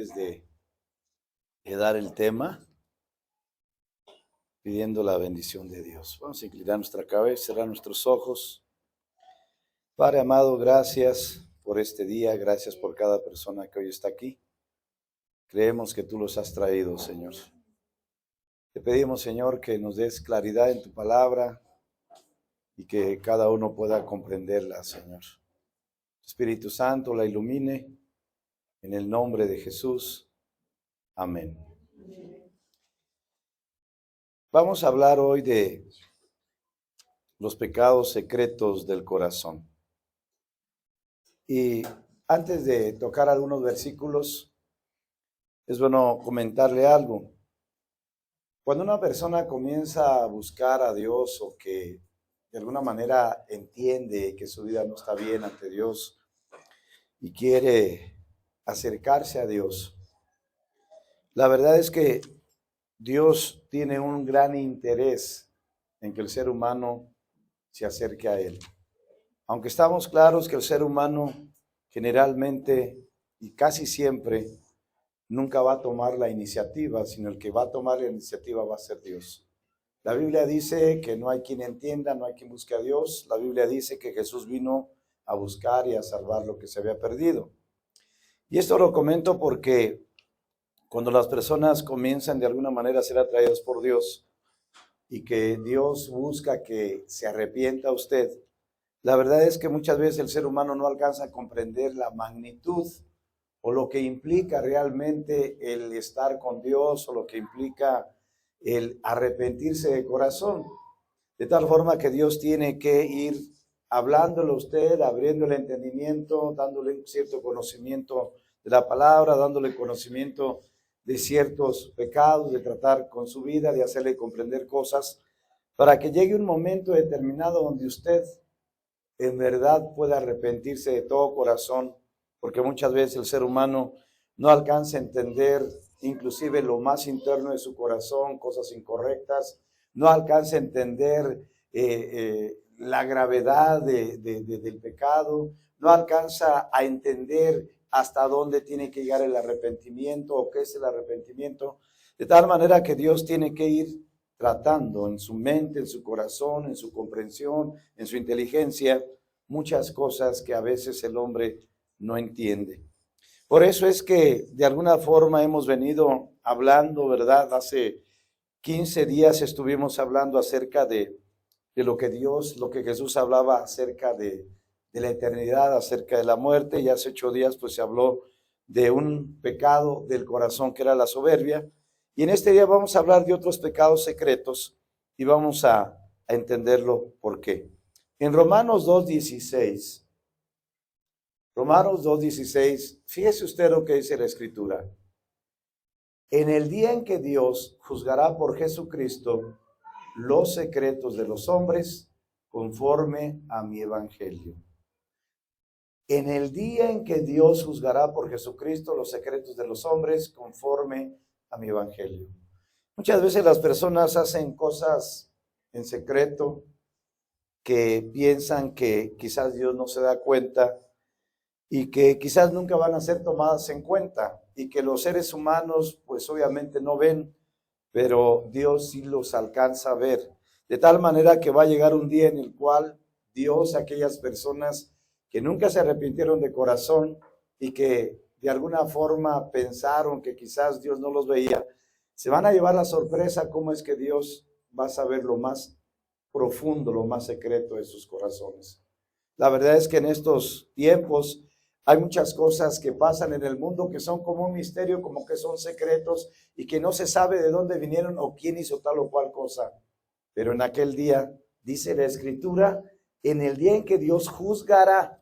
antes de dar el tema, pidiendo la bendición de Dios. Vamos a inclinar nuestra cabeza, cerrar nuestros ojos. Padre amado, gracias por este día, gracias por cada persona que hoy está aquí. Creemos que tú los has traído, Señor. Te pedimos, Señor, que nos des claridad en tu palabra y que cada uno pueda comprenderla, Señor. Espíritu Santo la ilumine en el nombre de Jesús. Amén. Vamos a hablar hoy de los pecados secretos del corazón. Y antes de tocar algunos versículos, es bueno comentarle algo. Cuando una persona comienza a buscar a Dios o que de alguna manera entiende que su vida no está bien ante Dios y quiere acercarse a Dios, la verdad es que Dios tiene un gran interés en que el ser humano se acerque a Él. Aunque estamos claros que el ser humano generalmente y casi siempre nunca va a tomar la iniciativa, sino el que va a tomar la iniciativa va a ser Dios. La Biblia dice que no hay quien entienda, no hay quien busque a Dios. La Biblia dice que Jesús vino a buscar y a salvar lo que se había perdido. Y esto lo comento porque cuando las personas comienzan de alguna manera a ser atraídas por Dios y que Dios busca que se arrepienta usted, la verdad es que muchas veces el ser humano no alcanza a comprender la magnitud o lo que implica realmente el estar con Dios o lo que implica el arrepentirse de corazón. De tal forma que Dios tiene que ir hablándole a usted, abriendo el entendimiento, dándole un cierto conocimiento de la palabra, dándole conocimiento de ciertos pecados, de tratar con su vida, de hacerle comprender cosas, para que llegue un momento determinado donde usted en verdad pueda arrepentirse de todo corazón, porque muchas veces el ser humano no alcanza a entender inclusive lo más interno de su corazón, cosas incorrectas, no alcanza a entender la gravedad del pecado, no alcanza a entender hasta dónde tiene que llegar el arrepentimiento o qué es el arrepentimiento, de tal manera que Dios tiene que ir tratando en su mente, en su corazón, en su comprensión, en su inteligencia, muchas cosas que a veces el hombre no entiende. Por eso es que de alguna forma hemos venido hablando, ¿verdad? Hace 15 días estuvimos hablando acerca de lo que Dios, lo que Jesús hablaba acerca de la eternidad, acerca de la muerte, y hace 8 días pues se habló de un pecado del corazón que era la soberbia, y en este día vamos a hablar de otros pecados secretos y vamos a entenderlo por qué. En Romanos 2:16, fíjese usted lo que dice la Escritura. En el día en que Dios juzgará por Jesucristo los secretos de los hombres conforme a mi evangelio. En el día en que Dios juzgará por Jesucristo los secretos de los hombres conforme a mi evangelio. Muchas veces las personas hacen cosas en secreto que piensan que quizás Dios no se da cuenta y que quizás nunca van a ser tomadas en cuenta y que los seres humanos pues obviamente no ven, pero Dios sí los alcanza a ver. De tal manera que va a llegar un día en el cual Dios, aquellas personas que nunca se arrepintieron de corazón y que de alguna forma pensaron que quizás Dios no los veía, se van a llevar la sorpresa cómo es que Dios va a saber lo más profundo, lo más secreto de sus corazones. La verdad es que en estos tiempos hay muchas cosas que pasan en el mundo que son como un misterio, como que son secretos y que no se sabe de dónde vinieron o quién hizo tal o cual cosa. Pero en aquel día, dice la Escritura, en el día en que Dios juzgará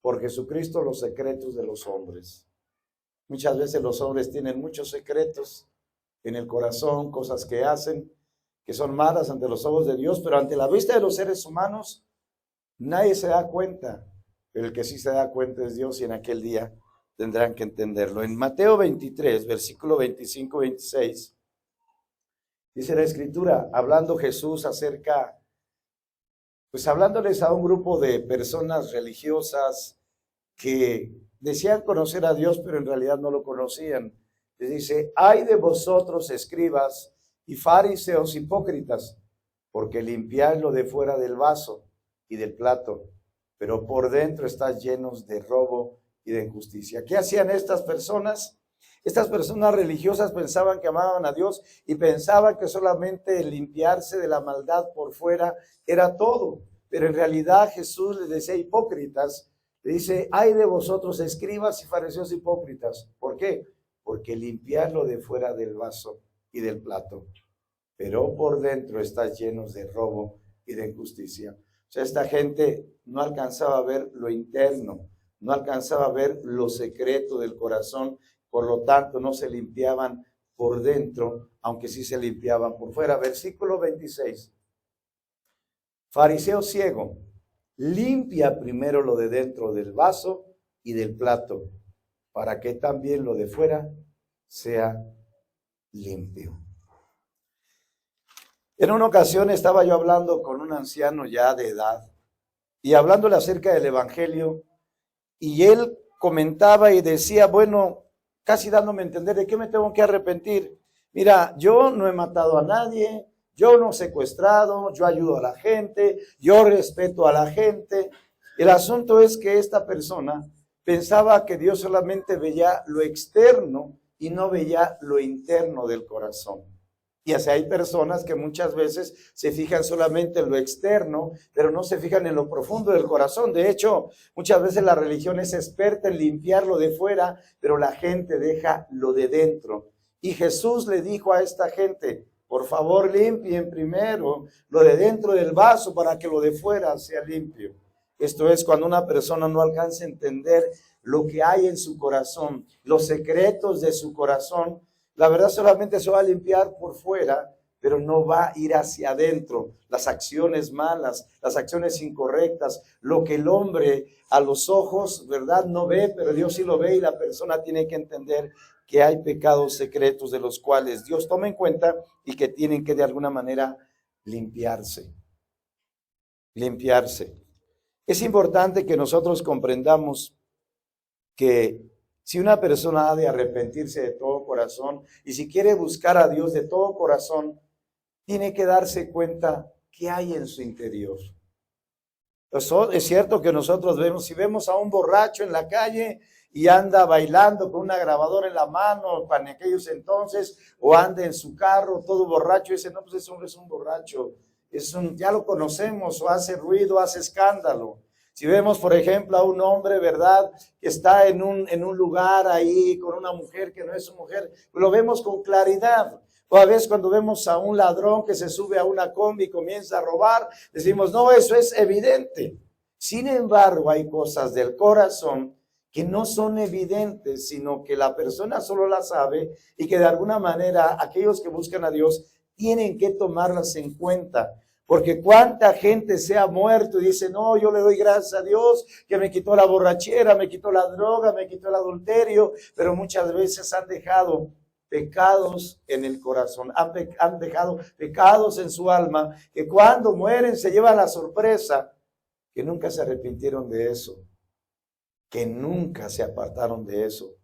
por Jesucristo los secretos de los hombres. Muchas veces los hombres tienen muchos secretos en el corazón, cosas que hacen, que son malas ante los ojos de Dios, pero ante la vista de los seres humanos, nadie se da cuenta. Pero el que sí se da cuenta es Dios y en aquel día tendrán que entenderlo. En Mateo 23, versículo 25-26, dice la Escritura, hablando Jesús acerca, pues hablándoles a un grupo de personas religiosas que decían conocer a Dios, pero en realidad no lo conocían. Les dice, ay de vosotros, escribas y fariseos hipócritas, porque limpiáis lo de fuera del vaso y del plato, pero por dentro estáis llenos de robo y de injusticia. ¿Qué hacían estas personas? Estas personas religiosas pensaban que amaban a Dios y pensaban que solamente el limpiarse de la maldad por fuera era todo. Pero en realidad Jesús les decía hipócritas, le dice, ay de vosotros, escribas y fariseos hipócritas. ¿Por qué? Porque limpiar lo de fuera del vaso y del plato, pero por dentro estás llenos de robo y de injusticia. O sea, esta gente no alcanzaba a ver lo interno, no alcanzaba a ver lo secreto del corazón, por lo tanto no se limpiaban por dentro, aunque sí se limpiaban por fuera. Versículo 26. Fariseo ciego, limpia primero lo de dentro del vaso y del plato, para que también lo de fuera sea limpio. En una ocasión estaba yo hablando con un anciano ya de edad y hablándole acerca del evangelio, y él comentaba y decía, bueno, casi dándome a entender de qué me tengo que arrepentir. Mira, yo no he matado a nadie, yo no he secuestrado, yo ayudo a la gente, yo respeto a la gente. El asunto es que esta persona pensaba que Dios solamente veía lo externo y no veía lo interno del corazón. Y así hay personas que muchas veces se fijan solamente en lo externo, pero no se fijan en lo profundo del corazón. De hecho, muchas veces la religión es experta en limpiar lo de fuera, pero la gente deja lo de dentro. Y Jesús le dijo a esta gente, por favor limpien primero lo de dentro del vaso para que lo de fuera sea limpio. Esto es cuando una persona no alcanza a entender lo que hay en su corazón, los secretos de su corazón. La verdad solamente se va a limpiar por fuera, pero no va a ir hacia adentro. Las acciones malas, las acciones incorrectas, lo que el hombre a los ojos, ¿verdad? No ve, pero Dios sí lo ve, y la persona tiene que entender que hay pecados secretos de los cuales Dios toma en cuenta y que tienen que de alguna manera limpiarse. Limpiarse. Es importante que nosotros comprendamos que si una persona ha de arrepentirse de todo corazón y si quiere buscar a Dios de todo corazón, tiene que darse cuenta qué hay en su interior. Es cierto que nosotros vemos, si vemos a un borracho en la calle y anda bailando con una grabadora en la mano, para aquellos entonces, o anda en su carro todo borracho, y dice, no, pues ese hombre es un borracho, ya lo conocemos, o hace ruido, hace escándalo. Si vemos, por ejemplo, a un hombre, ¿verdad?, que está en un lugar ahí con una mujer que no es su mujer, lo vemos con claridad. O a veces cuando vemos a un ladrón que se sube a una combi y comienza a robar, decimos, no, eso es evidente. Sin embargo, hay cosas del corazón que no son evidentes, sino que la persona solo las sabe y que de alguna manera aquellos que buscan a Dios tienen que tomarlas en cuenta. Porque cuánta gente se ha muerto y dice, no, yo le doy gracias a Dios que me quitó la borrachera, me quitó la droga, me quitó el adulterio, pero muchas veces han dejado pecados en el corazón, han dejado pecados en su alma, que cuando mueren se llevan la sorpresa, que nunca se arrepintieron de eso, que nunca se apartaron de eso,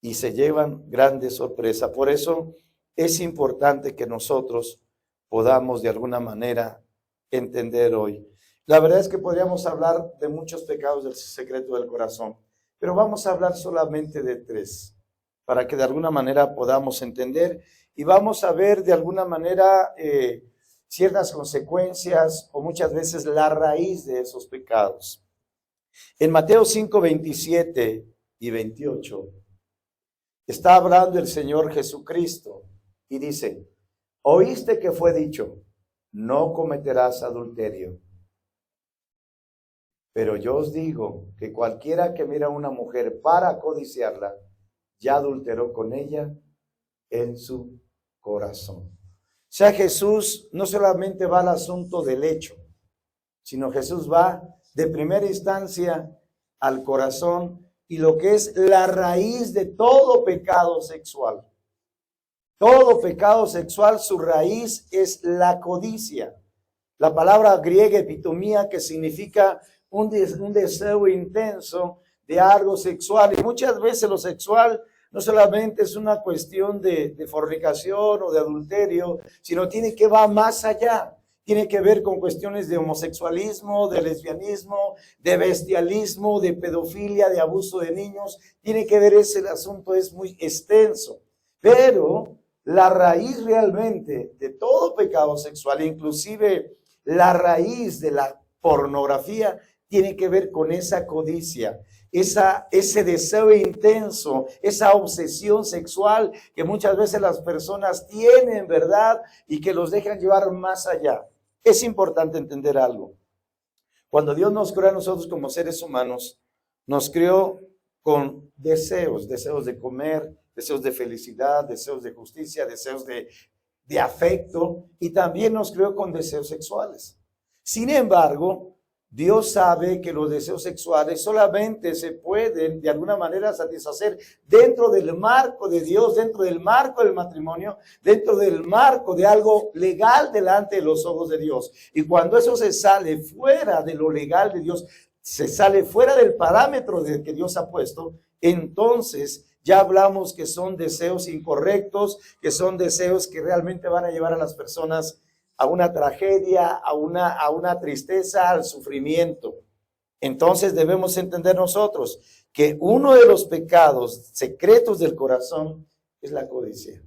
y se llevan grandes sorpresas. Por eso es importante que nosotros podamos de alguna manera entender hoy. La verdad es que podríamos hablar de muchos pecados del secreto del corazón, pero vamos a hablar solamente de 3, para que de alguna manera podamos entender y vamos a ver de alguna manera ciertas consecuencias o muchas veces la raíz de esos pecados. En Mateo 5, 27 y 28 está hablando el Señor Jesucristo y dice, oíste que fue dicho, no cometerás adulterio. Pero yo os digo que cualquiera que mira a una mujer para codiciarla, ya adulteró con ella en su corazón. O sea, Jesús no solamente va al asunto del hecho, sino Jesús va de primera instancia al corazón y lo que es la raíz de todo pecado sexual. Todo pecado sexual, su raíz es la codicia. La palabra griega epitomía, que significa un deseo intenso de algo sexual. Y muchas veces lo sexual no solamente es una cuestión de fornicación o de adulterio, sino tiene que va más allá. Tiene que ver con cuestiones de homosexualismo, de lesbianismo, de bestialismo, de pedofilia, de abuso de niños. Tiene que ver ese asunto, es muy extenso. Pero la raíz realmente de todo pecado sexual, inclusive la raíz de la pornografía, tiene que ver con esa codicia, ese deseo intenso, esa obsesión sexual que muchas veces las personas tienen, ¿verdad? Y que los dejan llevar más allá. Es importante entender algo. Cuando Dios nos creó a nosotros como seres humanos, nos creó con deseos de comer, deseos de felicidad, deseos de justicia, deseos de afecto, y también nos creó con deseos sexuales. Sin embargo, Dios sabe que los deseos sexuales solamente se pueden de alguna manera satisfacer dentro del marco de Dios, dentro del marco del matrimonio, dentro del marco de algo legal delante de los ojos de Dios. Y cuando eso se sale fuera de lo legal de Dios, se sale fuera del parámetro que Dios ha puesto, entonces ya hablamos que son deseos incorrectos, que son deseos que realmente van a llevar a las personas a una tragedia, a una tristeza, al sufrimiento. Entonces debemos entender nosotros que uno de los pecados secretos del corazón es la codicia,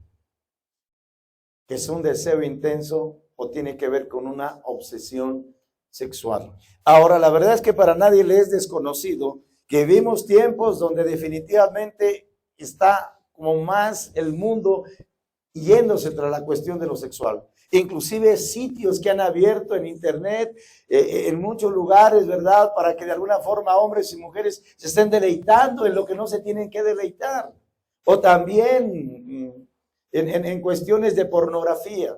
que es un deseo intenso o tiene que ver con una obsesión sexual. Ahora, la verdad es que para nadie le es desconocido que vivimos tiempos donde definitivamente está como más el mundo yéndose tras la cuestión de lo sexual. Inclusive sitios que han abierto en internet, en muchos lugares, ¿verdad? Para que de alguna forma hombres y mujeres se estén deleitando en lo que no se tienen que deleitar. O también en cuestiones de pornografía.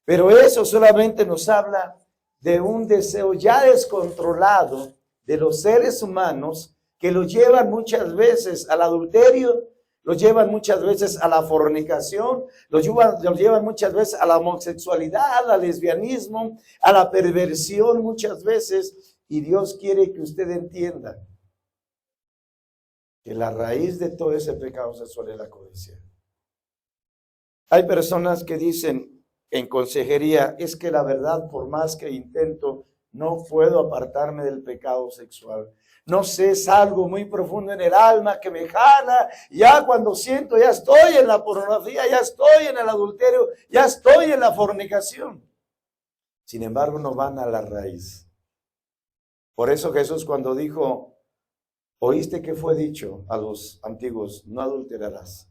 Pero eso solamente nos habla de un deseo ya descontrolado de los seres humanos que los llevan muchas veces al adulterio, los llevan muchas veces a la fornicación, los llevan muchas veces a la homosexualidad, al lesbianismo, a la perversión muchas veces. Y Dios quiere que usted entienda que la raíz de todo ese pecado sexual es la codicia. Hay personas que dicen en consejería, es que la verdad, por más que intento, no puedo apartarme del pecado sexual. No sé, es algo muy profundo en el alma que me jala. Ya cuando siento, ya estoy en la pornografía, ya estoy en el adulterio, ya estoy en la fornicación. Sin embargo, no van a la raíz. Por eso Jesús cuando dijo, oíste que fue dicho a los antiguos, no adulterarás.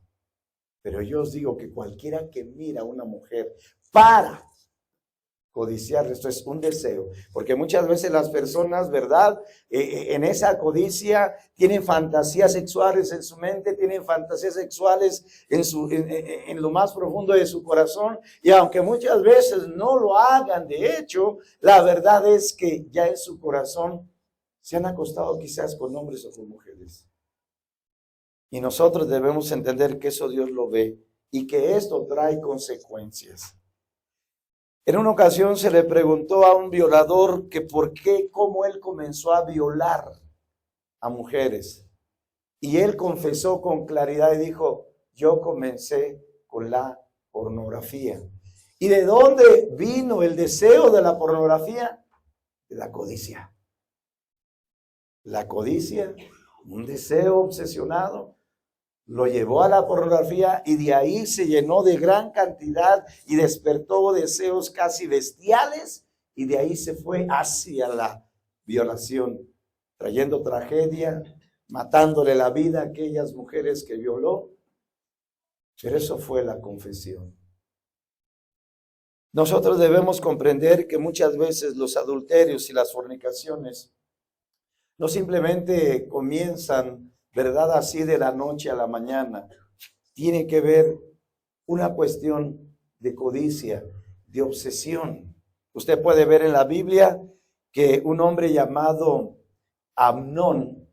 Pero yo os digo que cualquiera que mira a una mujer para codiciar, esto es un deseo, porque muchas veces las personas, ¿verdad? En esa codicia tienen fantasías sexuales en su mente, tienen fantasías sexuales en lo más profundo de su corazón, y aunque muchas veces no lo hagan, de hecho, la verdad es que ya en su corazón se han acostado quizás con hombres o con mujeres. Y nosotros debemos entender que eso Dios lo ve y que esto trae consecuencias. En una ocasión se le preguntó a un violador que por qué, cómo él comenzó a violar a mujeres. Y él confesó con claridad y dijo, yo comencé con la pornografía. ¿Y de dónde vino el deseo de la pornografía? De la codicia. La codicia, un deseo obsesionado, lo llevó a la pornografía y de ahí se llenó de gran cantidad y despertó deseos casi bestiales y de ahí se fue hacia la violación, trayendo tragedia, matándole la vida a aquellas mujeres que violó. Pero eso fue la confesión. Nosotros debemos comprender que muchas veces los adulterios y las fornicaciones no simplemente comienzan, ¿verdad? Así de la noche a la mañana. Tiene que ver una cuestión de codicia, de obsesión. Usted puede ver en la Biblia que un hombre llamado Amnón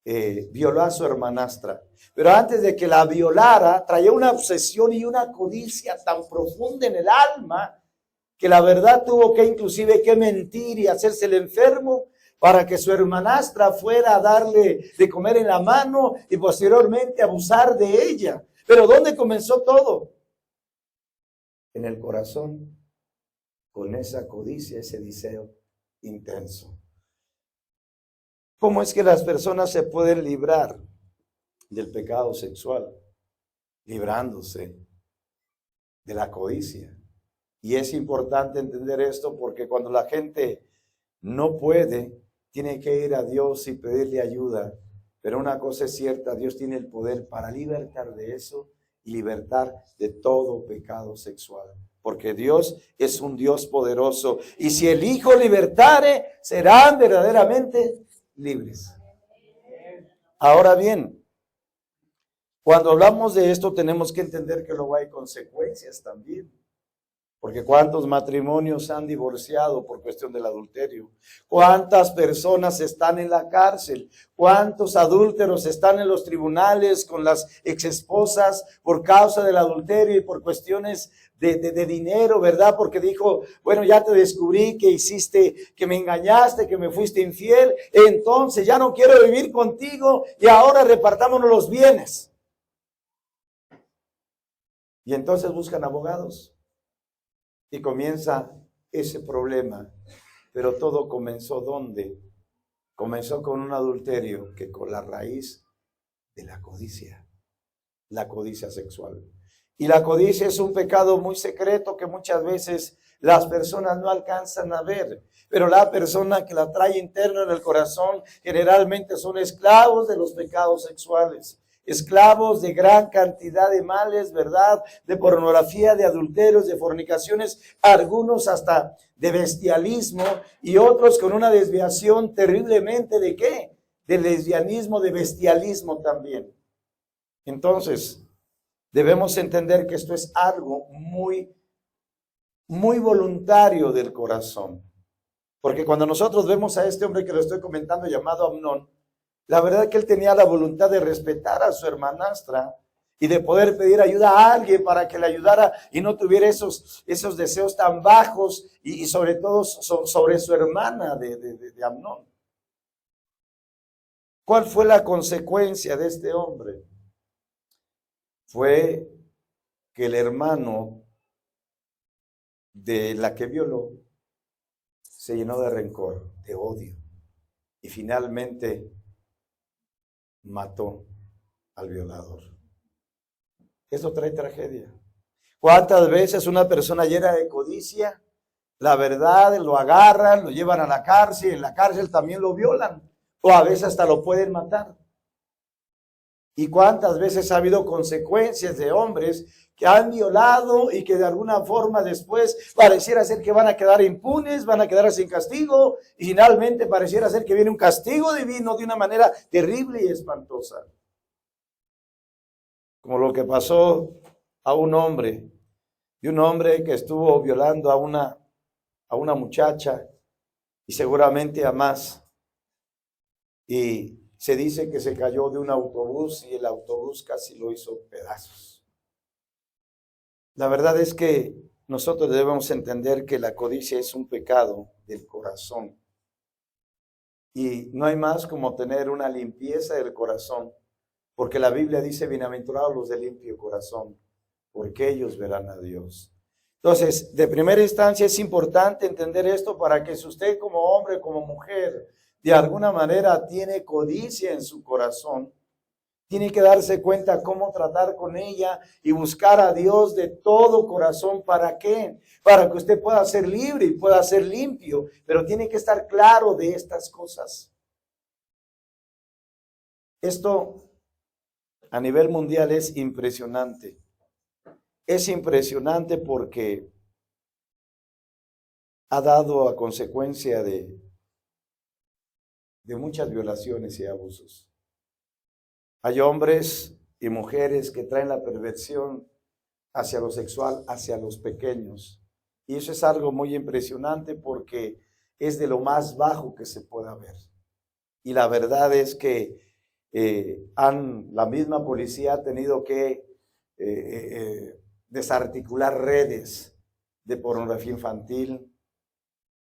violó a su hermanastra. Pero antes de que la violara, traía una obsesión y una codicia tan profunda en el alma que la verdad tuvo que inclusive que mentir y hacerse el enfermo para que su hermanastra fuera a darle de comer en la mano y posteriormente abusar de ella. Pero ¿dónde comenzó todo? En el corazón, con esa codicia, ese deseo intenso. ¿Cómo es que las personas se pueden librar del pecado sexual? Librándose de la codicia. Y es importante entender esto porque cuando la gente no puede, tiene que ir a Dios y pedirle ayuda. Pero una cosa es cierta, Dios tiene el poder para libertar de eso y libertar de todo pecado sexual. Porque Dios es un Dios poderoso. Y si el Hijo libertare, serán verdaderamente libres. Ahora bien, cuando hablamos de esto tenemos que entender que luego hay consecuencias también. Porque cuántos matrimonios se han divorciado por cuestión del adulterio, cuántas personas están en la cárcel, cuántos adúlteros están en los tribunales con las exesposas por causa del adulterio y por cuestiones de dinero, ¿verdad? Porque dijo, bueno, ya te descubrí que hiciste, que me engañaste, que me fuiste infiel, entonces ya no quiero vivir contigo y ahora repartámonos los bienes. Y entonces buscan abogados. Y comienza ese problema. Pero todo comenzó ¿dónde? Comenzó con un adulterio que con la raíz de la codicia sexual. Y la codicia es un pecado muy secreto que muchas veces las personas no alcanzan a ver. Pero la persona que la trae interna en el corazón generalmente son esclavos de los pecados sexuales. Esclavos de gran cantidad de males, ¿verdad? De pornografía, de adulterios, de fornicaciones, algunos hasta de bestialismo y otros con una desviación terriblemente ¿de qué? De lesbianismo, de bestialismo también. Entonces, debemos entender que esto es algo muy voluntario del corazón. Porque cuando nosotros vemos a este hombre que lo estoy comentando llamado Amnón, la verdad es que él tenía la voluntad de respetar a su hermanastra y de poder pedir ayuda a alguien para que le ayudara y no tuviera esos deseos tan bajos y sobre todo sobre su hermana de Amnón. ¿Cuál fue la consecuencia de este hombre? Fue que el hermano de la que violó se llenó de rencor, de odio y finalmente mató al violador. Eso trae tragedia. ¿Cuántas veces una persona llena de codicia, la verdad, lo agarran, lo llevan a la cárcel, en la cárcel también lo violan, o a veces hasta lo pueden matar? ¿Y cuántas veces ha habido consecuencias de hombres que han violado y que de alguna forma después pareciera ser que van a quedar impunes, van a quedar sin castigo y finalmente pareciera ser que viene un castigo divino de una manera terrible y espantosa? Como lo que pasó a un hombre, y un hombre que estuvo violando a una muchacha y seguramente a más. Y se dice que se cayó de un autobús y el autobús casi lo hizo pedazos. La verdad es que nosotros debemos entender que la codicia es un pecado del corazón. Y no hay más como tener una limpieza del corazón, porque la Biblia dice, bienaventurados los de limpio corazón, porque ellos verán a Dios. Entonces, de primera instancia es importante entender esto para que si usted como hombre, como mujer, de alguna manera tiene codicia en su corazón, tiene que darse cuenta cómo tratar con ella y buscar a Dios de todo corazón. ¿Para qué? Para que usted pueda ser libre y pueda ser limpio, pero tiene que estar claro de estas cosas. Esto a nivel mundial es impresionante. Es impresionante porque ha dado a consecuencia de muchas violaciones y abusos. Hay hombres y mujeres que traen la perversión hacia lo sexual, hacia los pequeños. Y eso es algo muy impresionante porque es de lo más bajo que se pueda ver. Y la verdad es que la misma policía ha tenido que desarticular redes de pornografía infantil.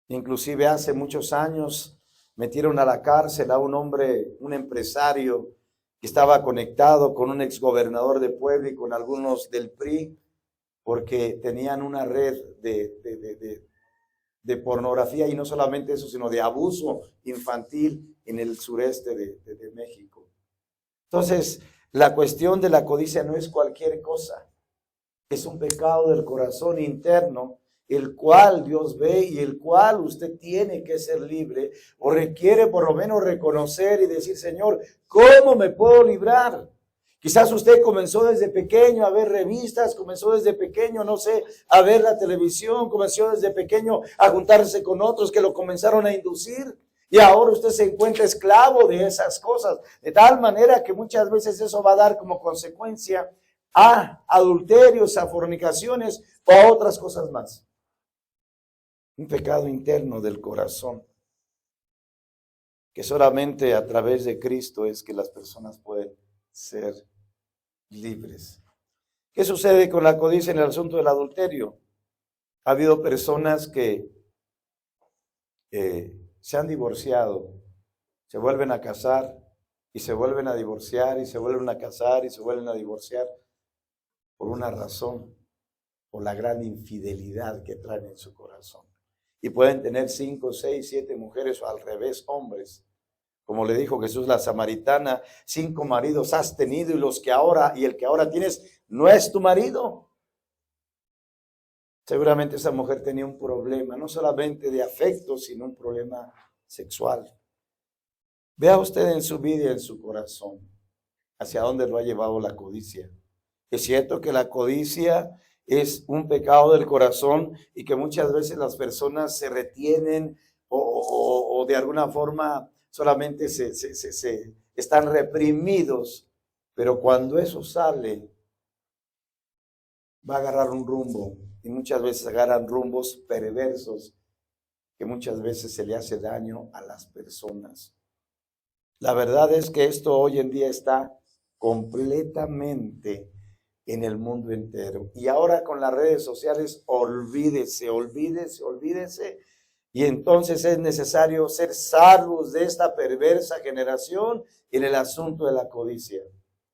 Inclusive hace muchos años Metieron a la cárcel a un hombre, un empresario que estaba conectado con un exgobernador de Puebla y con algunos del PRI, porque tenían una red de pornografía, y no solamente eso, sino de abuso infantil en el sureste de México. Entonces, la cuestión de la codicia no es cualquier cosa. Es un pecado del corazón interno, el cual Dios ve y el cual usted tiene que ser libre, o requiere por lo menos reconocer y decir: Señor, ¿cómo me puedo librar? Quizás usted comenzó desde pequeño a ver revistas, comenzó desde pequeño, no sé, a ver la televisión, comenzó desde pequeño a juntarse con otros que lo comenzaron a inducir. Y ahora usted se encuentra esclavo de esas cosas, de tal manera que muchas veces eso va a dar como consecuencia a adulterios, a fornicaciones o a otras cosas más. Un pecado interno del corazón, que solamente a través de Cristo es que las personas pueden ser libres. ¿Qué sucede con la codicia en el asunto del adulterio? Ha habido personas que se han divorciado, se vuelven a casar y se vuelven a divorciar y se vuelven a casar y se vuelven a divorciar por una razón, por la gran infidelidad que traen en su corazón. Y pueden tener 5, 6, 7 mujeres, o al revés, hombres. Como le dijo Jesús la samaritana: 5 maridos has tenido y el que ahora tienes no es tu marido. Seguramente esa mujer tenía un problema, no solamente de afecto, sino un problema sexual. Vea usted en su vida y en su corazón hacia dónde lo ha llevado la codicia. Es cierto que la codicia es un pecado del corazón y que muchas veces las personas se retienen o de alguna forma solamente se están reprimidos, pero cuando eso sale va a agarrar un rumbo, y muchas veces agarran rumbos perversos que muchas veces se le hace daño a las personas. La verdad es que esto hoy en día está completamente en el mundo entero. Y ahora con las redes sociales, olvídese. Y entonces es necesario ser salvos de esta perversa generación en el asunto de la codicia.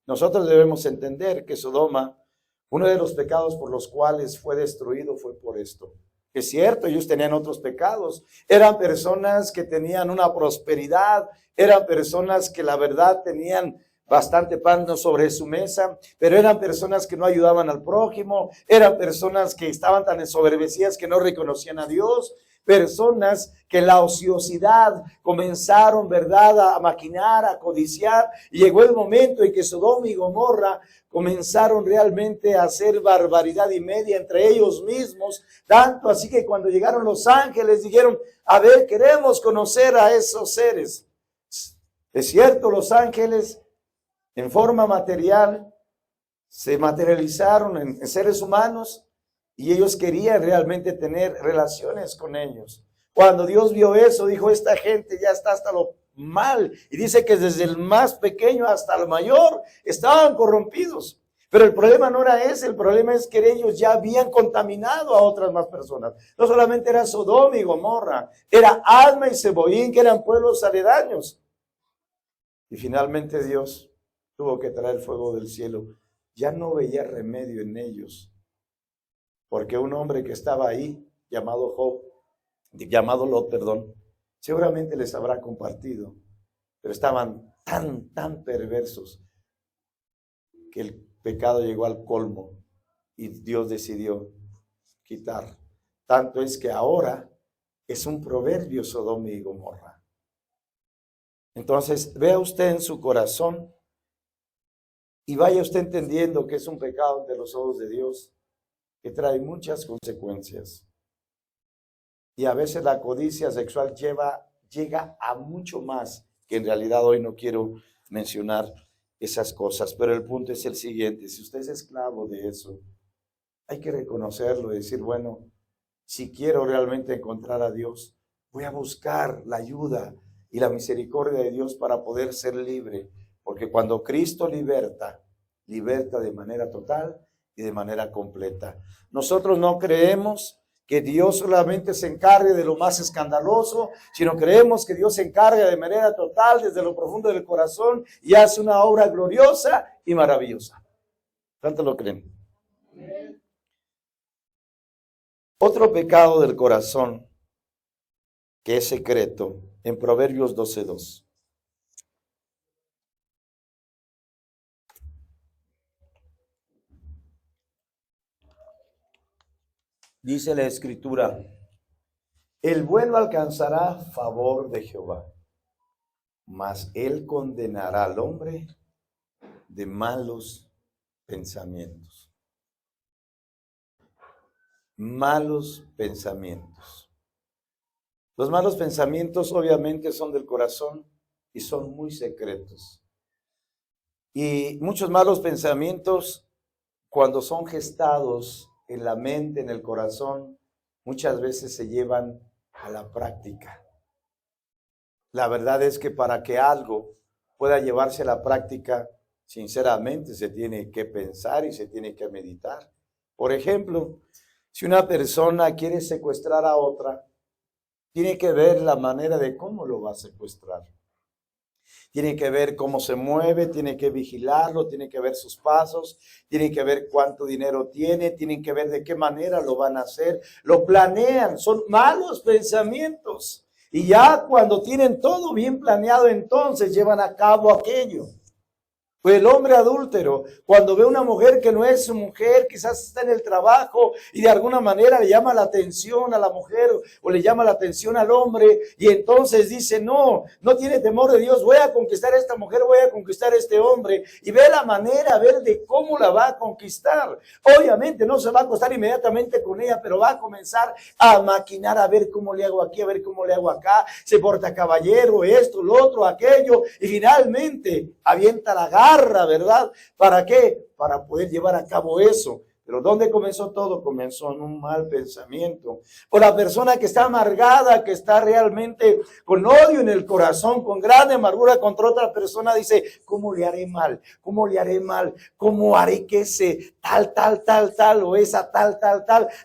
Nosotros debemos entender que Sodoma, uno de los pecados por los cuales fue destruido fue por esto. Es cierto, ellos tenían otros pecados. Eran personas que tenían una prosperidad, eran personas que la verdad tenían bastante pan sobre su mesa, pero eran personas que no ayudaban al prójimo, eran personas que estaban tan ensoberbecidas que no reconocían a Dios, personas que en la ociosidad comenzaron, ¿verdad?, a maquinar, a codiciar, y llegó el momento en que Sodoma y Gomorra comenzaron realmente a hacer barbaridad y media entre ellos mismos, tanto así que cuando llegaron los ángeles dijeron: a ver, queremos conocer a esos seres. Es cierto, los ángeles en forma material se materializaron en seres humanos y ellos querían realmente tener relaciones con ellos. Cuando Dios vio eso, dijo: esta gente ya está hasta lo mal, y dice que desde el más pequeño hasta el mayor estaban corrompidos. Pero el problema no era ese, el problema es que ellos ya habían contaminado a otras más personas. No solamente era Sodoma y Gomorra, era Adma y Zeboín, que eran pueblos aledaños. Y finalmente Dios tuvo que traer fuego del cielo. Ya no veía remedio en ellos, porque un hombre que estaba ahí, llamado Lot, seguramente les habrá compartido, pero estaban tan perversos que el pecado llegó al colmo y Dios decidió quitar. Tanto es que ahora es un proverbio Sodoma y Gomorra. Entonces, vea usted en su corazón y vaya usted entendiendo que es un pecado ante los ojos de Dios que trae muchas consecuencias. Y a veces la codicia sexual llega a mucho más, que en realidad hoy no quiero mencionar esas cosas, pero el punto es el siguiente: si usted es esclavo de eso, hay que reconocerlo y decir: bueno, si quiero realmente encontrar a Dios, voy a buscar la ayuda y la misericordia de Dios para poder ser libre, porque cuando Cristo liberta de manera total y de manera completa. Nosotros no creemos que Dios solamente se encargue de lo más escandaloso, sino creemos que Dios se encarga de manera total desde lo profundo del corazón y hace una obra gloriosa y maravillosa. ¿Cuánto lo creen? Otro pecado del corazón que es secreto en Proverbios 12:2. Dice la Escritura: el bueno alcanzará favor de Jehová, mas él condenará al hombre de malos pensamientos. Malos pensamientos. Los malos pensamientos obviamente son del corazón y son muy secretos. Y muchos malos pensamientos, cuando son gestados en la mente, en el corazón, muchas veces se llevan a la práctica. La verdad es que para que algo pueda llevarse a la práctica, sinceramente se tiene que pensar y se tiene que meditar. Por ejemplo, si una persona quiere secuestrar a otra, tiene que ver la manera de cómo lo va a secuestrar. Tiene que ver cómo se mueve, tiene que vigilarlo, tiene que ver sus pasos, tiene que ver cuánto dinero tiene, tienen que ver de qué manera lo van a hacer. Lo planean, son malos pensamientos. Y ya cuando tienen todo bien planeado, entonces llevan a cabo aquello. Pues el hombre adúltero, cuando ve una mujer que no es su mujer, quizás está en el trabajo y de alguna manera le llama la atención a la mujer o le llama la atención al hombre y entonces dice, no tiene temor de Dios, voy a conquistar a esta mujer, voy a conquistar a este hombre, y ve la manera, ver de cómo la va a conquistar. Obviamente no se va a acostar inmediatamente con ella, pero va a comenzar a maquinar, a ver cómo le hago aquí, a ver cómo le hago acá, se porta caballero, esto, lo otro, aquello, y finalmente avienta la garra, ¿verdad? ¿Para qué? Para poder llevar a cabo eso. Pero ¿dónde comenzó todo? Comenzó en un mal pensamiento. O la persona que está amargada, que está realmente con odio en el corazón, con gran amargura contra otra persona, dice, ¿cómo le haré mal? ¿Cómo le haré mal? ¿Cómo haré que ese tal, o esa tal,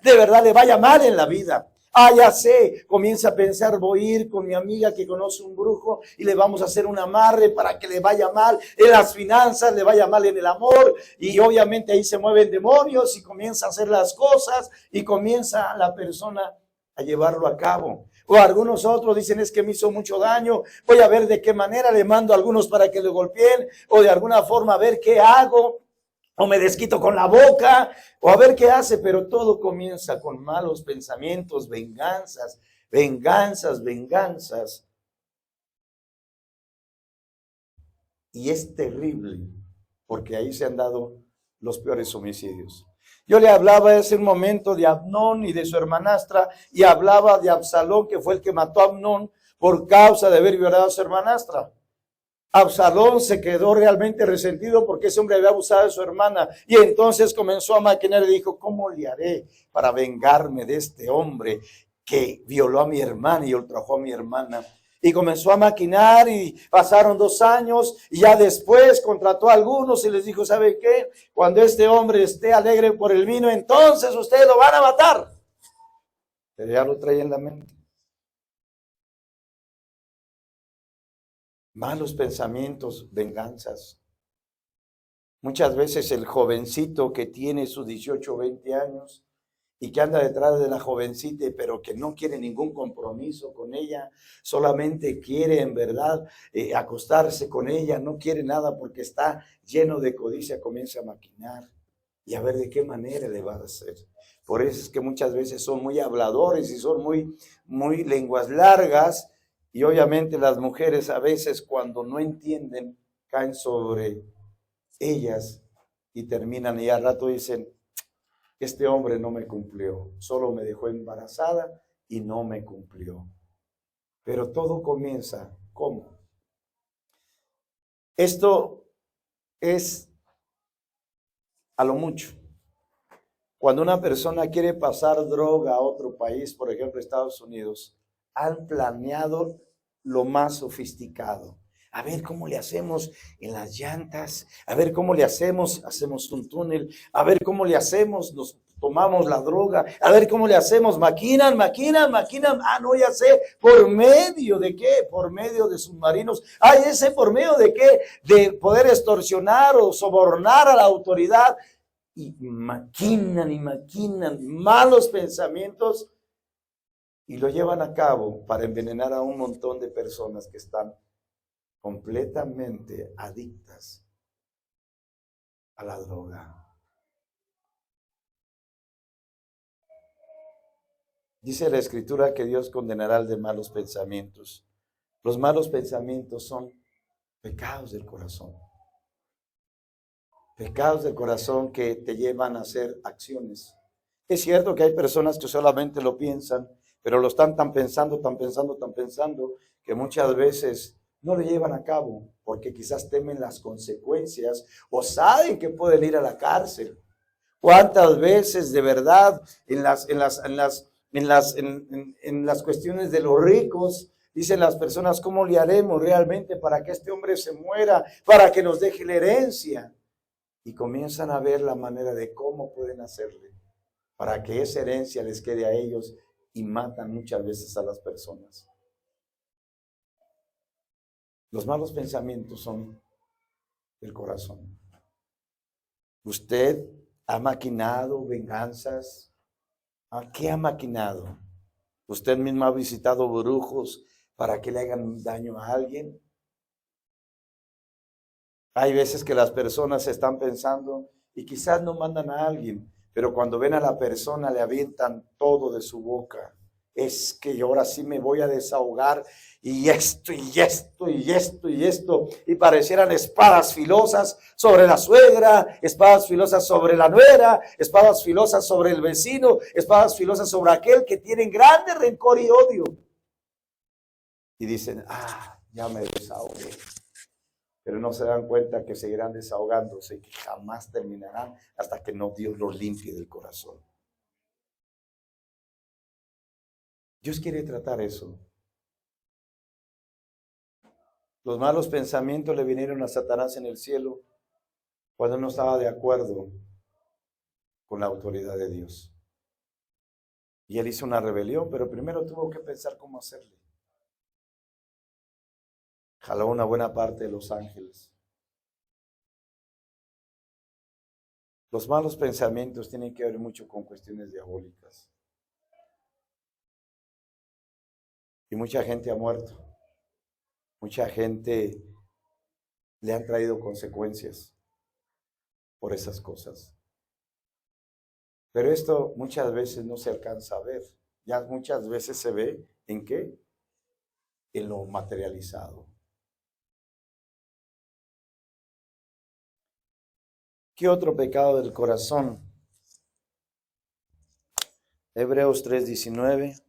de verdad le vaya mal en la vida? Ah, ya sé, comienza a pensar, voy a ir con mi amiga que conoce un brujo y le vamos a hacer un amarre para que le vaya mal en las finanzas, le vaya mal en el amor, y obviamente ahí se mueven demonios y comienza a hacer las cosas y comienza la persona a llevarlo a cabo. O algunos otros dicen, es que me hizo mucho daño, voy a ver de qué manera le mando a algunos para que le golpeen, o de alguna forma a ver qué hago. O me desquito con la boca, o a ver qué hace, pero todo comienza con malos pensamientos, venganzas. Y es terrible, porque ahí se han dado los peores homicidios. Yo le hablaba hace un momento de Amnón y de su hermanastra, y hablaba de Absalón, que fue el que mató a Amnón por causa de haber violado a su hermanastra. Absalón se quedó realmente resentido porque ese hombre había abusado de su hermana, y entonces comenzó a maquinar y dijo, ¿cómo le haré para vengarme de este hombre que violó a mi hermana y ultrajó a mi hermana? Y comenzó a maquinar y pasaron 2 años y ya después contrató a algunos y les dijo, ¿sabe qué? Cuando este hombre esté alegre por el vino, entonces ustedes lo van a matar. Pero ya lo traía en la mente. Malos pensamientos, venganzas. Muchas veces el jovencito que tiene sus 18 o 20 años y que anda detrás de la jovencita, pero que no quiere ningún compromiso con ella, solamente quiere en verdad acostarse con ella, no quiere nada porque está lleno de codicia, comienza a maquinar y a ver de qué manera le va a hacer. Por eso es que muchas veces son muy habladores y son muy lenguas largas. Y obviamente las mujeres a veces cuando no entienden caen sobre ellas y terminan y al rato dicen, este hombre no me cumplió, solo me dejó embarazada y no me cumplió. Pero todo comienza, ¿cómo? Esto es a lo mucho. Cuando una persona quiere pasar droga a otro país, por ejemplo Estados Unidos, han planeado lo más sofisticado. A ver cómo le hacemos en las llantas, a ver cómo le hacemos un túnel, a ver cómo le hacemos, nos tomamos la droga, a ver cómo le hacemos, maquinan, no, ya sé, ¿por medio de qué? Por medio de submarinos, ese por medio de qué, de poder extorsionar o sobornar a la autoridad, y maquinan malos pensamientos, y lo llevan a cabo para envenenar a un montón de personas que están completamente adictas a la droga. Dice la Escritura que Dios condenará al de malos pensamientos. Los malos pensamientos son pecados del corazón. Pecados del corazón que te llevan a hacer acciones. Es cierto que hay personas que solamente lo piensan, pero lo están tan pensando, que muchas veces no lo llevan a cabo, porque quizás temen las consecuencias o saben que pueden ir a la cárcel. ¿Cuántas veces de verdad en las cuestiones de los ricos dicen las personas, ¿cómo le haremos realmente para que este hombre se muera, para que nos deje la herencia? Y comienzan a ver la manera de cómo pueden hacerle para que esa herencia les quede a ellos, y matan muchas veces a las personas. Los malos pensamientos son del corazón. Usted ha maquinado venganzas. ¿A qué ha maquinado? ¿Usted mismo ha visitado brujos para que le hagan daño a alguien? Hay veces que las personas están pensando y quizás no mandan a alguien, pero cuando ven a la persona le avientan todo de su boca. Es que yo ahora sí me voy a desahogar, y esto, y parecieran espadas filosas sobre la suegra, espadas filosas sobre la nuera, espadas filosas sobre el vecino, espadas filosas sobre aquel que tienen grande rencor y odio. Y dicen, ya me desahogué. Pero no se dan cuenta que seguirán desahogándose y que jamás terminarán hasta que no Dios los limpie del corazón. Dios quiere tratar eso. Los malos pensamientos le vinieron a Satanás en el cielo cuando no estaba de acuerdo con la autoridad de Dios. Y él hizo una rebelión, pero primero tuvo que pensar cómo hacerle. Jaló una buena parte de los ángeles. Los malos pensamientos tienen que ver mucho con cuestiones diabólicas. Y mucha gente ha muerto. Mucha gente le han traído consecuencias por esas cosas. Pero esto muchas veces no se alcanza a ver. Ya muchas veces se ve ¿en qué? En lo materializado. ¿Qué otro pecado del corazón? Hebreos 3:19.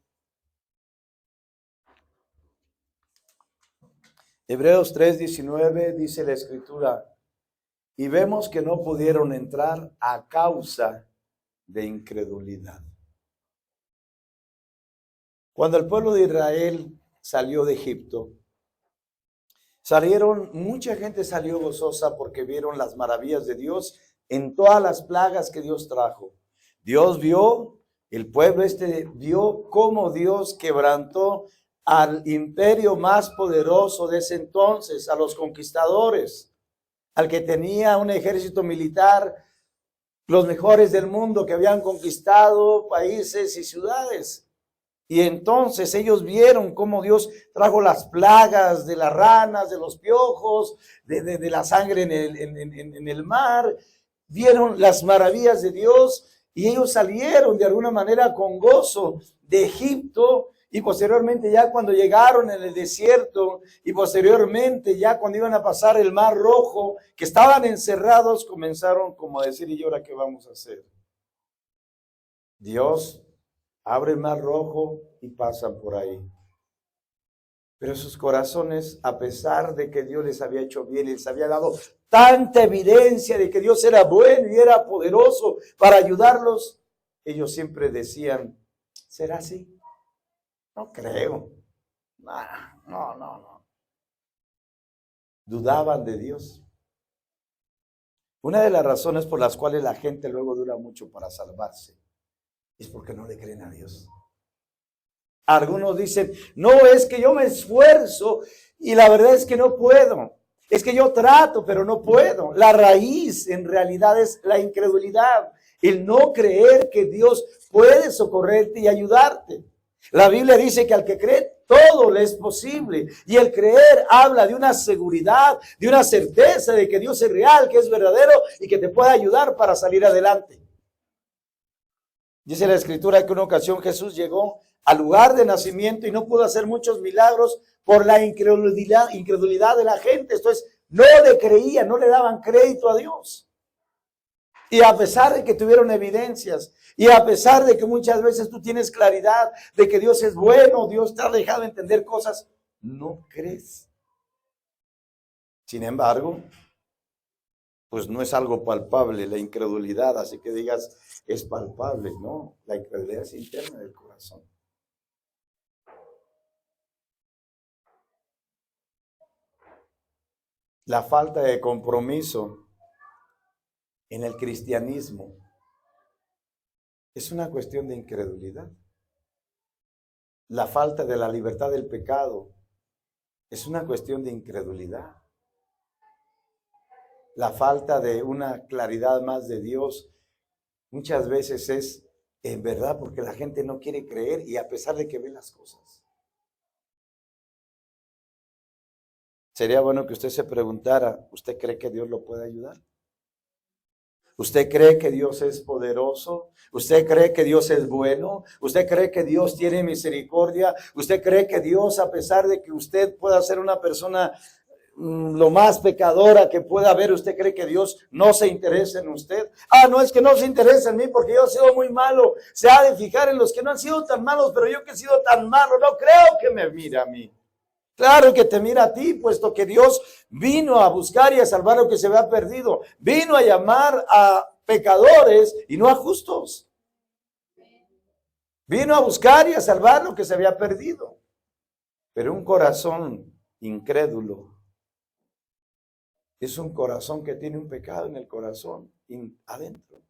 Hebreos 3:19 dice la Escritura, y vemos que no pudieron entrar a causa de incredulidad. Cuando el pueblo de Israel salió de Egipto, mucha gente salió gozosa porque vieron las maravillas de Dios en todas las plagas que Dios trajo. Dios vio, el pueblo vio cómo Dios quebrantó al imperio más poderoso de ese entonces, a los conquistadores, al que tenía un ejército militar, los mejores del mundo, que habían conquistado países y ciudades. Y entonces ellos vieron cómo Dios trajo las plagas de las ranas, de los piojos, de la sangre en el mar. Vieron las maravillas de Dios y ellos salieron de alguna manera con gozo de Egipto. Y posteriormente ya cuando llegaron en el desierto y posteriormente ya cuando iban a pasar el Mar Rojo, que estaban encerrados, comenzaron como a decir, ¿y ahora qué vamos a hacer? Dios abre el Mar Rojo y pasan por ahí. Pero sus corazones, a pesar de que Dios les había hecho bien, les había dado tanta evidencia de que Dios era bueno y era poderoso para ayudarlos, ellos siempre decían, ¿será así? No creo. No. Dudaban de Dios. Una de las razones por las cuales la gente luego dura mucho para salvarse es porque no le creen a Dios. Algunos dicen, no, es que yo me esfuerzo y la verdad es que no puedo. Es que yo trato, pero no puedo. La raíz en realidad es la incredulidad, el no creer que Dios puede socorrerte y ayudarte. La Biblia dice que al que cree todo le es posible. Y el creer habla de una seguridad, de una certeza de que Dios es real, que es verdadero y que te puede ayudar para salir adelante. Dice la Escritura que una ocasión Jesús llegó al lugar de nacimiento y no pudo hacer muchos milagros por la incredulidad de la gente. Esto es, no le creían, no le daban crédito a Dios. Y a pesar de que tuvieron evidencias, y a pesar de que muchas veces tú tienes claridad de que Dios es bueno, Dios te ha dejado entender cosas, no crees. Sin embargo, pues no es algo palpable la incredulidad, así que digas, es palpable, no, la incredulidad es interna del corazón. La falta de compromiso en el cristianismo es una cuestión de incredulidad. La falta de la libertad del pecado es una cuestión de incredulidad. La falta de una claridad más de Dios muchas veces es en verdad porque la gente no quiere creer y a pesar de que ve las cosas. Sería bueno que usted se preguntara, ¿usted cree que Dios lo puede ayudar? ¿Usted cree que Dios es poderoso? ¿Usted cree que Dios es bueno? ¿Usted cree que Dios tiene misericordia? ¿Usted cree que Dios, a pesar de que usted pueda ser una persona lo más pecadora que pueda haber, usted cree que Dios no se interesa en usted? Ah, no, es que no se interesa en mí porque yo he sido muy malo. Se ha de fijar en los que no han sido tan malos, pero yo que he sido tan malo, no creo que me mire a mí. Claro que te mira a ti, puesto que Dios vino a buscar y a salvar lo que se había perdido. Vino a llamar a pecadores y no a justos. Vino a buscar y a salvar lo que se había perdido. Pero un corazón incrédulo es un corazón que tiene un pecado en el corazón, adentro.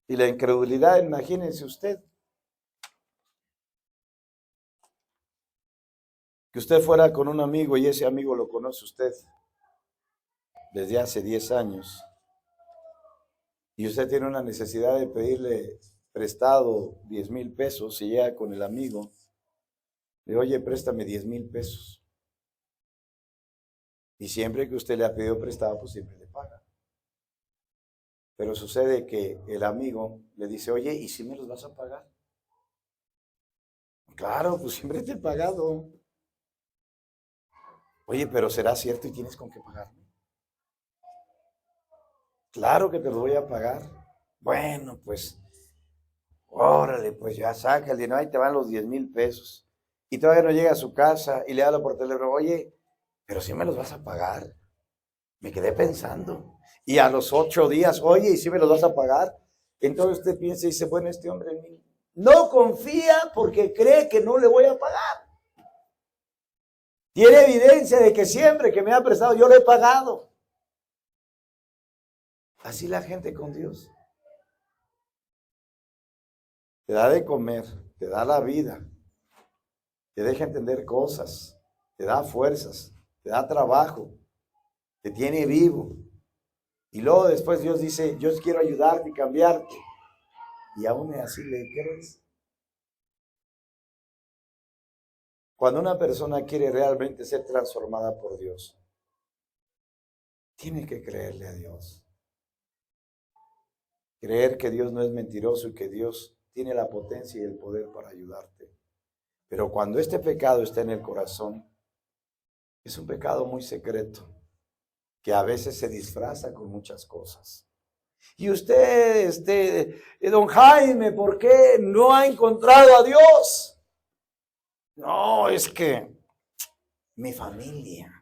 Y la incredulidad, imagínense usted, que usted fuera con un amigo y ese amigo lo conoce usted desde hace 10 años y usted tiene una necesidad de pedirle prestado 10,000 pesos y llega con el amigo, le dice, oye, préstame 10,000 pesos. Y siempre que usted le ha pedido prestado, pues siempre le paga. Pero sucede que el amigo le dice, oye, ¿y si me los vas a pagar? Claro, pues siempre te he pagado. Oye, pero ¿será cierto y tienes con qué pagarme? Claro que te lo voy a pagar. Bueno, pues, órale, pues ya saca el dinero, ahí te van los 10,000 pesos. Y todavía no llega a su casa y le habla por teléfono, oye, pero si me los vas a pagar. Me quedé pensando. Y a los 8 días, oye, ¿y si me los vas a pagar? Entonces usted piensa y dice, bueno, este hombre en mí no confía porque cree que no le voy a pagar. Tiene evidencia de que siempre que me ha prestado yo le he pagado. Así la gente con Dios. Te da de comer, te da la vida, te deja entender cosas, te da fuerzas, te da trabajo, te tiene vivo. Y luego después Dios dice, yo quiero ayudarte y cambiarte. Y aún así le crees. Cuando una persona quiere realmente ser transformada por Dios, tiene que creerle a Dios. Creer que Dios no es mentiroso y que Dios tiene la potencia y el poder para ayudarte. Pero cuando este pecado está en el corazón, es un pecado muy secreto, que a veces se disfraza con muchas cosas. Y usted, don Jaime, ¿por qué no ha encontrado a Dios? No, es que mi familia,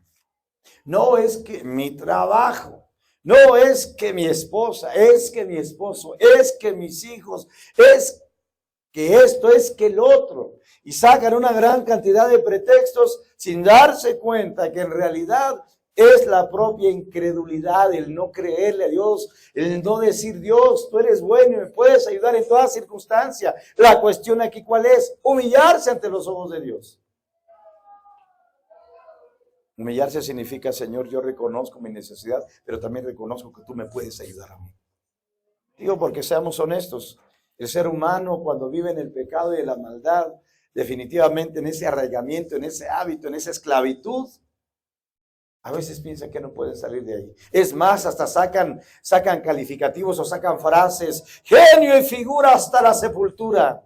no es que mi trabajo, no es que mi esposa, es que mi esposo, es que mis hijos, es que esto, es que el otro. Y sacan una gran cantidad de pretextos sin darse cuenta que en realidad Es la propia incredulidad, el no creerle a Dios, el no decir, Dios, tú eres bueno y me puedes ayudar en toda circunstancia. La cuestión aquí, ¿cuál es? Humillarse ante los ojos de Dios. Humillarse significa, Señor, yo reconozco mi necesidad, pero también reconozco que tú me puedes ayudar a mí. Digo, porque seamos honestos, el ser humano cuando vive en el pecado y en la maldad, definitivamente en ese arraigamiento, en ese hábito, en esa esclavitud, a veces piensa que no pueden salir de ahí. Es más, hasta sacan calificativos o sacan frases, genio y figura hasta la sepultura.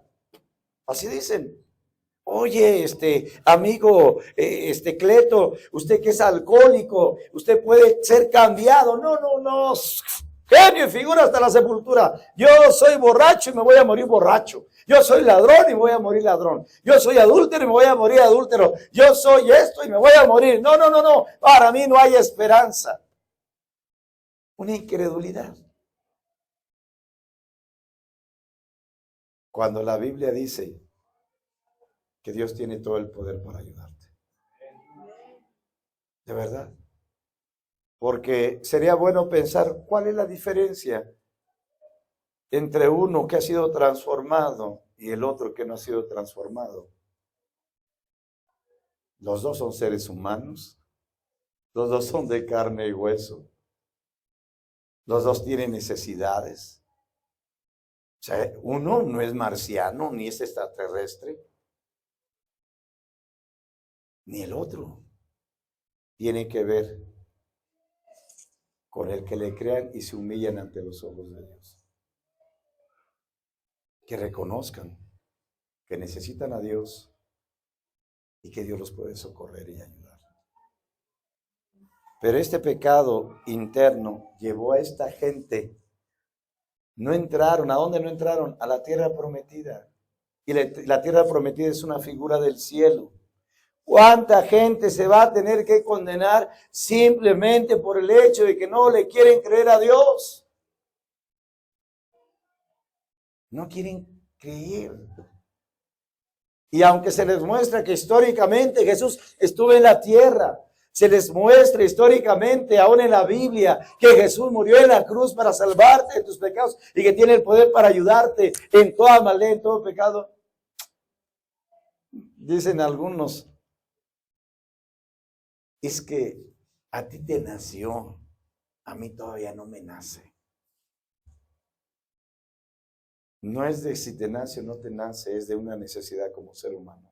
Así dicen. Oye, amigo, Cleto, usted que es alcohólico, usted puede ser cambiado. No, no, no. Genio y figura hasta la sepultura. Yo soy borracho y me voy a morir borracho. Yo soy ladrón y me voy a morir ladrón. Yo soy adúltero y me voy a morir adúltero. Yo soy esto y me voy a morir. No, no, no, no. Para mí no hay esperanza. Una incredulidad. Cuando la Biblia dice que Dios tiene todo el poder para ayudarte. De verdad. Porque sería bueno pensar cuál es la diferencia entre uno que ha sido transformado y el otro que no ha sido transformado. Los dos son seres humanos, los dos son de carne y hueso, los dos tienen necesidades. O sea, uno no es marciano, ni es extraterrestre, ni el otro. Tiene que ver con el que le crean y se humillan ante los ojos de Dios. Que reconozcan que necesitan a Dios y que Dios los puede socorrer y ayudar. Pero este pecado interno llevó a esta gente, no entraron, ¿a dónde no entraron? A la tierra prometida. Y la tierra prometida es una figura del cielo. ¿Cuánta gente se va a tener que condenar simplemente por el hecho de que no le quieren creer a Dios? No quieren creer. Y aunque se les muestra que históricamente Jesús estuvo en la tierra, se les muestra históricamente, aún en la Biblia, que Jesús murió en la cruz para salvarte de tus pecados y que tiene el poder para ayudarte en toda maldad, en todo pecado. Dicen algunos, es que a ti te nació, a mí todavía no me nace. No es de si te nace o no te nace, es de una necesidad como ser humano,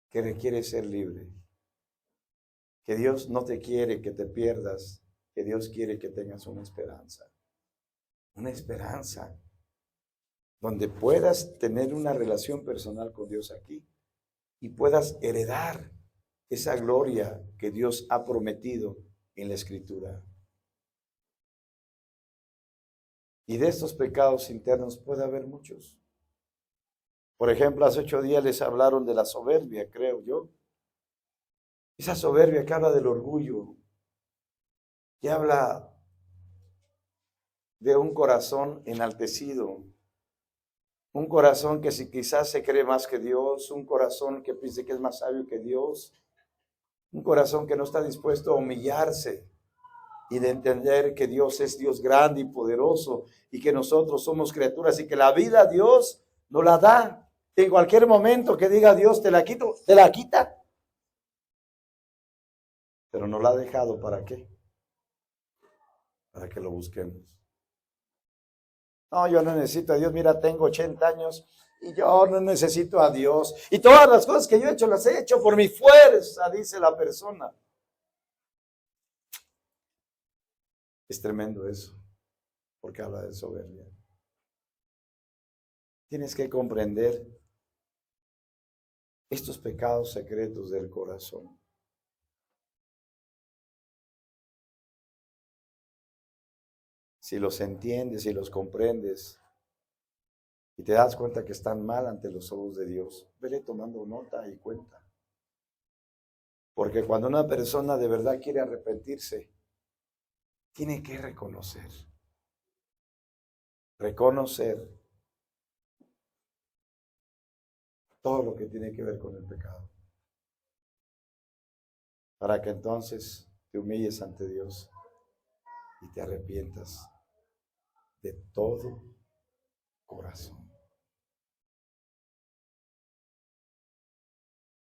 que requiere ser libre. Que Dios no te quiere que te pierdas, que Dios quiere que tengas una esperanza. Una esperanza donde puedas tener una relación personal con Dios aquí y puedas heredar esa gloria que Dios ha prometido en la Escritura. Y de estos pecados internos puede haber muchos. Por ejemplo, hace 8 días les hablaron de la soberbia, creo yo. Esa soberbia que habla del orgullo, que habla de un corazón enaltecido, un corazón que si quizás se cree más que Dios, un corazón que piense que es más sabio que Dios, un corazón que no está dispuesto a humillarse y de entender que Dios es Dios grande y poderoso y que nosotros somos criaturas y que la vida Dios nos la da. En cualquier momento que diga Dios, te la quito, te la quita. Pero nos la ha dejado, ¿para qué? Para que lo busquemos. No, yo no necesito a Dios, mira, tengo 80 años y yo no necesito a Dios. Y todas las cosas que yo he hecho, las he hecho por mi fuerza, dice la persona. Es tremendo eso, porque habla de soberbia. Tienes que comprender estos pecados secretos del corazón. Si los entiendes, si los comprendes y te das cuenta que están mal ante los ojos de Dios, vele tomando nota y cuenta. Porque cuando una persona de verdad quiere arrepentirse, tiene que reconocer todo lo que tiene que ver con el pecado. para que entonces te humilles ante Dios y te arrepientas de todo corazón.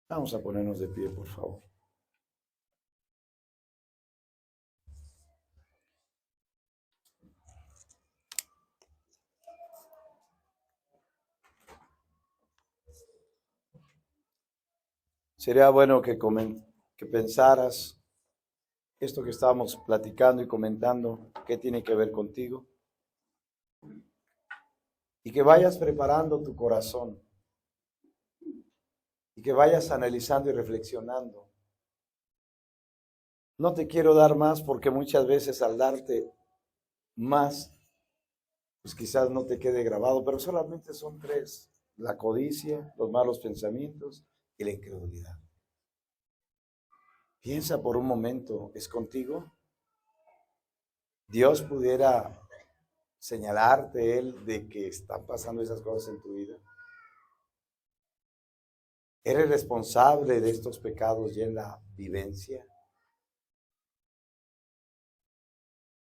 Vamos a ponernos de pie, por favor. Sería bueno que pensaras esto que estábamos platicando y comentando, qué tiene que ver contigo. Y que vayas preparando tu corazón. Y que vayas analizando y reflexionando. No te quiero dar más porque muchas veces al darte más, pues quizás no te quede grabado, pero solamente son 3. La codicia, los malos pensamientos y la incredulidad. Piensa por un momento, ¿es contigo? Dios pudiera señalarte Él de que están pasando esas cosas en tu vida. ¿Eres responsable de estos pecados ya en la vivencia?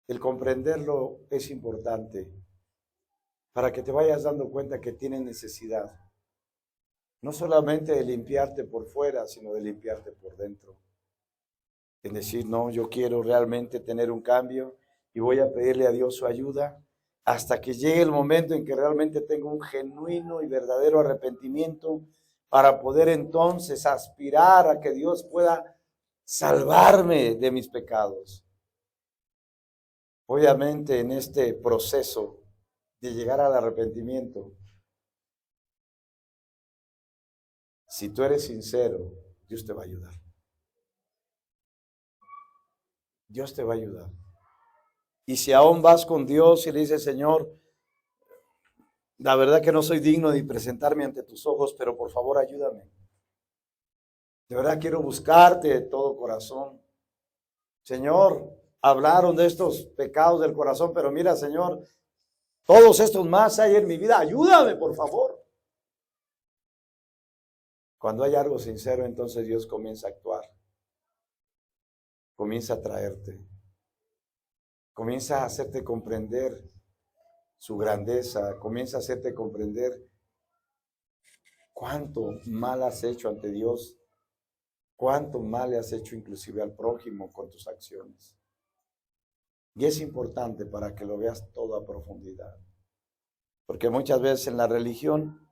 El comprenderlo es importante para que te vayas dando cuenta que tienes necesidad, no solamente de limpiarte por fuera, sino de limpiarte por dentro. En decir, no, yo quiero realmente tener un cambio y voy a pedirle a Dios su ayuda hasta que llegue el momento en que realmente tengo un genuino y verdadero arrepentimiento para poder entonces aspirar a que Dios pueda salvarme de mis pecados. Obviamente en este proceso de llegar al arrepentimiento, si tú eres sincero, Dios te va a ayudar. Dios te va a ayudar. Y si aún vas con Dios y le dices, Señor, la verdad que no soy digno de presentarme ante tus ojos, pero por favor ayúdame. De verdad quiero buscarte de todo corazón. Señor, hablaron de estos pecados del corazón, pero mira, Señor, todos estos más hay en mi vida. Ayúdame, por favor. Cuando hay algo sincero, entonces Dios comienza a actuar. Comienza a traerte. Comienza a hacerte comprender su grandeza. Comienza a hacerte comprender cuánto mal has hecho ante Dios. Cuánto mal le has hecho inclusive al prójimo con tus acciones. Y es importante para que lo veas todo a profundidad. Porque muchas veces en la religión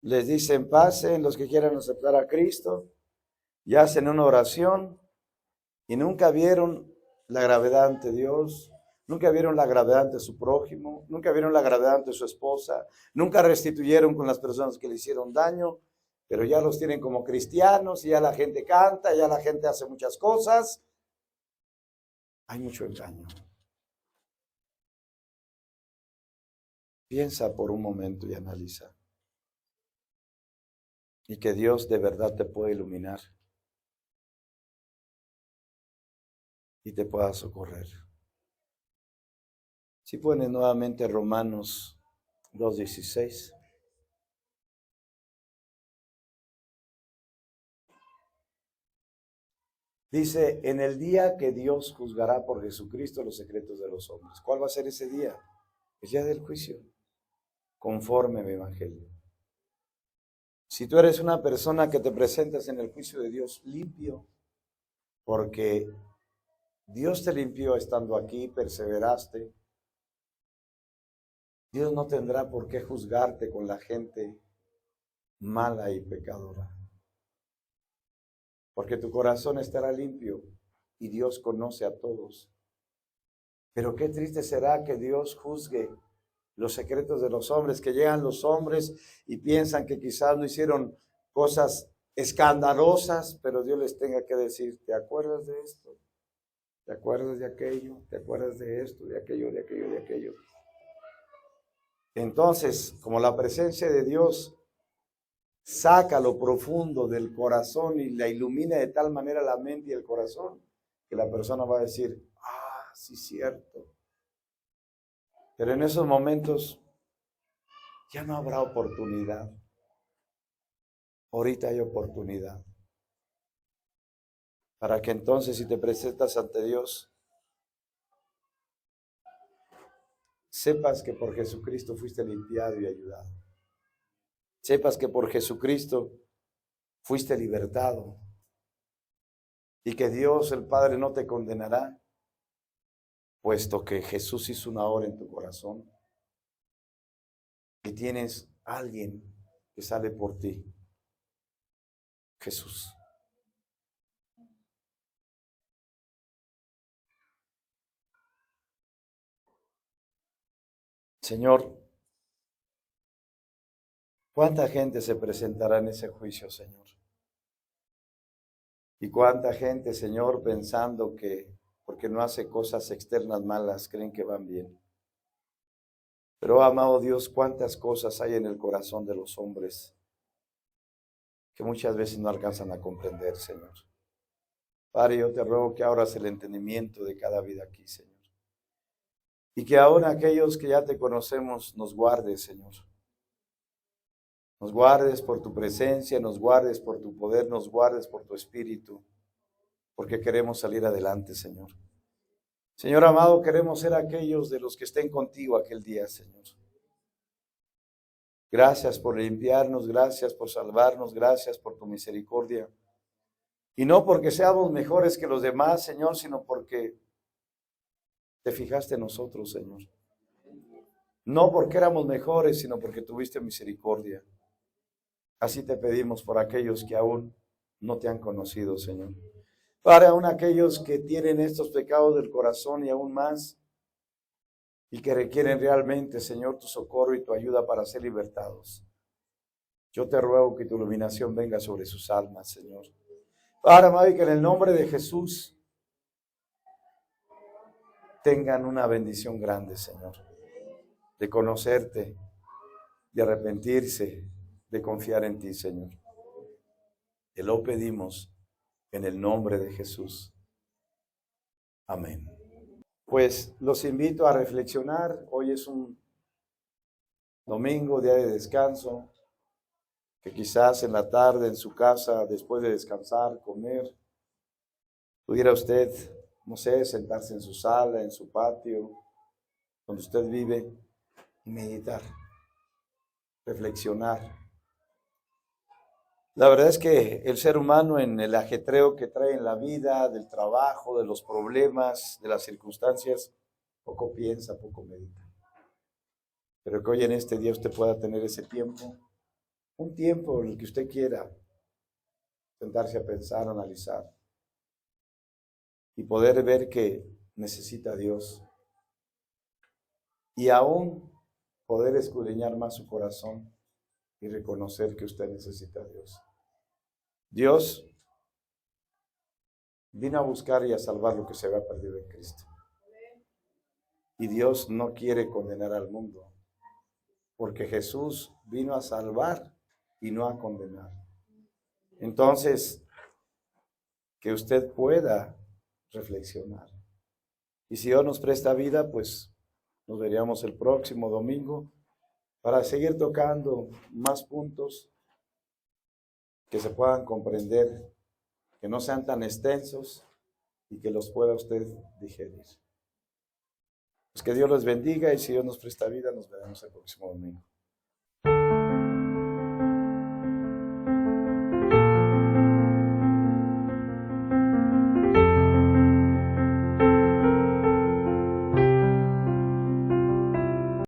les dicen, pasen los que quieran aceptar a Cristo, y hacen una oración y nunca vieron la gravedad ante Dios, nunca vieron la gravedad ante su prójimo, nunca vieron la gravedad ante su esposa, nunca restituyeron con las personas que le hicieron daño, pero ya los tienen como cristianos y ya la gente canta, ya la gente hace muchas cosas. Hay mucho engaño. Piensa por un momento y analiza. Y que Dios de verdad te pueda iluminar y te pueda socorrer. Si pones nuevamente Romanos 2:16. Dice, en el día que Dios juzgará por Jesucristo los secretos de los hombres. ¿Cuál va a ser ese día? El día del juicio, conforme a mi evangelio. Si tú eres una persona que te presentas en el juicio de Dios limpio, porque Dios te limpió estando aquí, perseveraste, Dios no tendrá por qué juzgarte con la gente mala y pecadora. Porque tu corazón estará limpio y Dios conoce a todos. Pero qué triste será que Dios juzgue los secretos de los hombres, que llegan los hombres y piensan que quizás no hicieron cosas escandalosas, pero Dios les tenga que decir, ¿te acuerdas de esto? ¿Te acuerdas de aquello? ¿Te acuerdas de esto, de aquello, de aquello, de aquello? Entonces, como la presencia de Dios saca lo profundo del corazón y la ilumina de tal manera la mente y el corazón, que la persona va a decir, ah, sí, cierto. Pero en esos momentos ya no habrá oportunidad. Ahorita hay oportunidad. para que entonces si te presentas ante Dios, sepas que por Jesucristo fuiste limpiado y ayudado. Sepas que por Jesucristo fuiste libertado y que Dios el Padre no te condenará, puesto que Jesús hizo una obra en tu corazón y tienes a alguien que sale por ti, Jesús. Señor, ¿cuánta gente se presentará en ese juicio, Señor? Y cuánta gente, Señor, pensando que porque no hace cosas externas malas, creen que van bien. Pero, amado Dios, cuántas cosas hay en el corazón de los hombres que muchas veces no alcanzan a comprender, Señor. Padre, yo te ruego que abras el entendimiento de cada vida aquí, Señor. Y que aún aquellos que ya te conocemos nos guardes, Señor. Nos guardes por tu presencia, nos guardes por tu poder, nos guardes por tu espíritu, porque queremos salir adelante, Señor. Señor amado, queremos ser aquellos de los que estén contigo aquel día, Señor. Gracias por limpiarnos, gracias por salvarnos, gracias por tu misericordia. Y no porque seamos mejores que los demás, Señor, sino porque te fijaste en nosotros, Señor. No porque éramos mejores, sino porque tuviste misericordia. Así te pedimos por aquellos que aún no te han conocido, Señor. Para aún aquellos que tienen estos pecados del corazón y aún más, y que requieren realmente, Señor, tu socorro y tu ayuda para ser libertados. Yo te ruego que tu iluminación venga sobre sus almas, Señor. Padre amado, y que en el nombre de Jesús tengan una bendición grande, Señor, de conocerte, de arrepentirse, de confiar en ti, Señor. Te lo pedimos en el nombre de Jesús. Amén. Pues los invito a reflexionar. Hoy es un domingo, día de descanso, que quizás en la tarde en su casa, después de descansar, comer, pudiera usted, no sé, sentarse en su sala, en su patio, donde usted vive, y meditar, reflexionar. La verdad es que el ser humano en el ajetreo que trae en la vida, del trabajo, de los problemas, de las circunstancias, poco piensa, poco medita. Pero que hoy en este día usted pueda tener ese tiempo, un tiempo en el que usted quiera sentarse a pensar, analizar y poder ver que necesita a Dios y aún poder escudriñar más su corazón y reconocer que usted necesita a Dios. Dios vino a buscar y a salvar lo que se había perdido en Cristo. Y Dios no quiere condenar al mundo, porque Jesús vino a salvar y no a condenar. Entonces, que usted pueda reflexionar. Y si Dios nos presta vida, pues nos veríamos el próximo domingo para seguir tocando más puntos que se puedan comprender, que no sean tan extensos y que los pueda usted digerir. Pues que Dios les bendiga y si Dios nos presta vida, nos veremos el próximo domingo.